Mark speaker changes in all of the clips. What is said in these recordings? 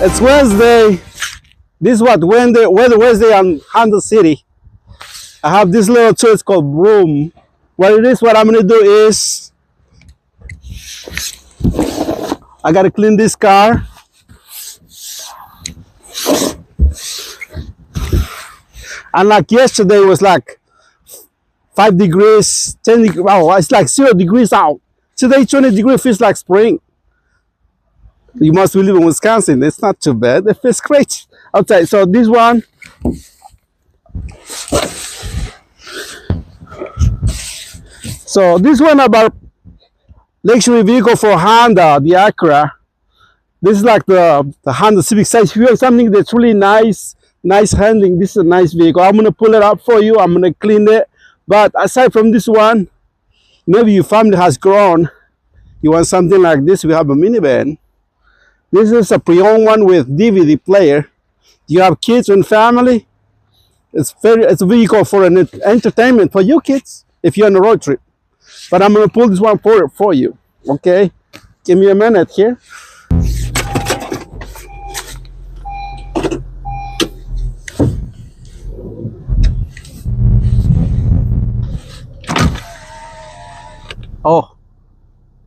Speaker 1: It's Wednesday. This is what Wednesday on Honda City. I have this little tool, it's called broom. What I'm gonna do is I gotta clean this car. And like yesterday it was like 5 degrees, 10 degrees, wow, it's like 0 degrees out. Today 20 degrees feels like spring. You must live in Wisconsin. It's not too bad. It feels great outside. So this one, about luxury vehicle for Honda, the Acura. This is like the Honda Civic size. If you have something that's really nice handling, this is a nice vehicle. I'm gonna pull it up for you. I'm gonna clean it. But aside from this one, maybe your family has grown. You want something like this? We have a minivan. This is a pre-owned one with DVD player. You have kids and family. It's a vehicle for an entertainment for your kids if you're on a road trip. But I'm gonna pull this one for you. Okay, give me a minute here. Oh,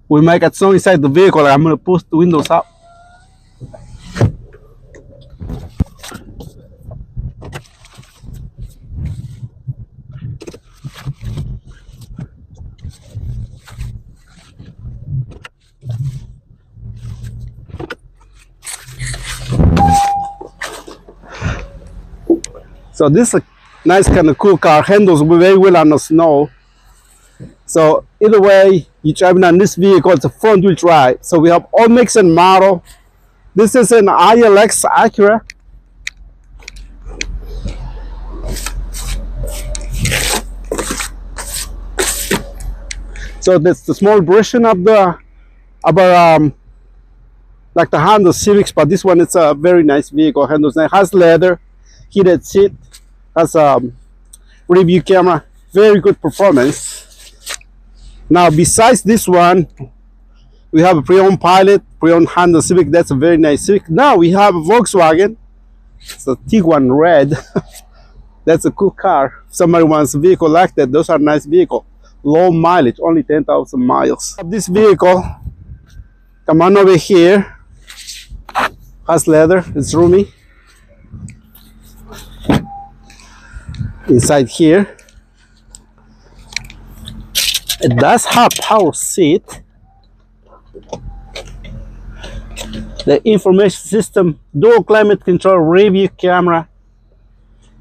Speaker 1: we might get snow inside the vehicle. I'm gonna push the windows up. So this is a nice kind of cool car. Handles very well on the snow. So either way, you're driving on this vehicle, it's a front wheel drive. So we have all mix and model. This is an ILX Acura. So that's the small version of the like the Honda Civics, but this one is a very nice vehicle. Handles nice, has leather, heated seat, has a review camera, very good performance. Now besides this one, we have a pre-owned Pilot, pre-owned Honda Civic. That's a very nice Civic. Now we have a Volkswagen. It's a Tiguan Red. That's a cool car. If somebody wants a vehicle like that, those are nice vehicles. Low mileage, only 10,000 miles. This vehicle, come on over here. Has leather, it's roomy. Inside here, it does have power seat. The information system, dual climate control, review camera.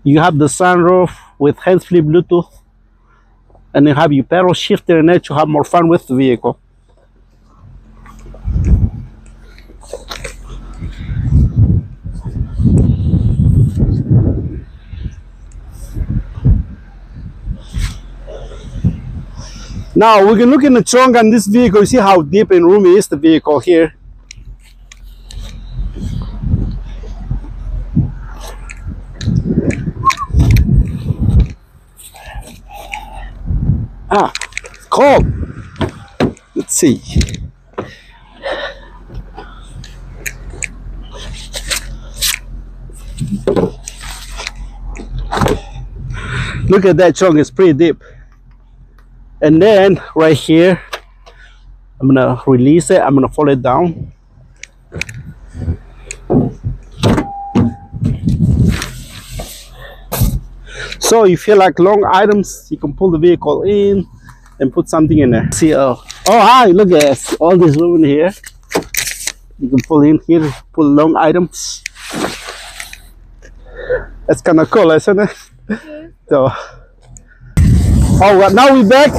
Speaker 1: You have the sunroof with hands-free Bluetooth, and you have your pedal shifter in it to have more fun with the vehicle. Now we can look in the trunk on this vehicle. You see how deep and roomy is the vehicle here. Ah, it's cold. Let's see. Look at that trunk, it's pretty deep. And then right here, I'm gonna release it. I'm gonna fold it down. So if you like long items, you can pull the vehicle in and put something in there. See, oh hi, look at this. All this room in here. You can pull in here, pull long items. That's kind of cool, isn't it? So. Oh, well, now we're back.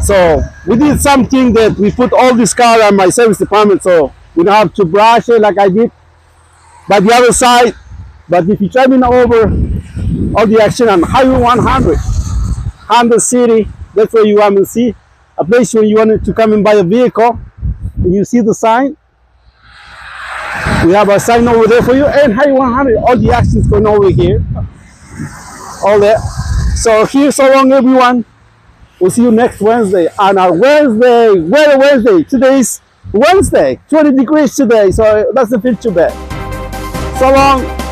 Speaker 1: So we did something that we put all this car on my service department, so we don't have to brush it like I did by the other side. But if you're driving over all the action on Highway 100, Honda City, that's where you want to see a place where you wanted to come and buy a vehicle. And you see the sign. We have a sign over there for you, and Highway 100, all the action's going over here. All that. So here's so long, everyone. We'll see you next Wednesday on our Weather Wednesday. Today's Wednesday, 20 degrees today, so it doesn't feel too bad. So long.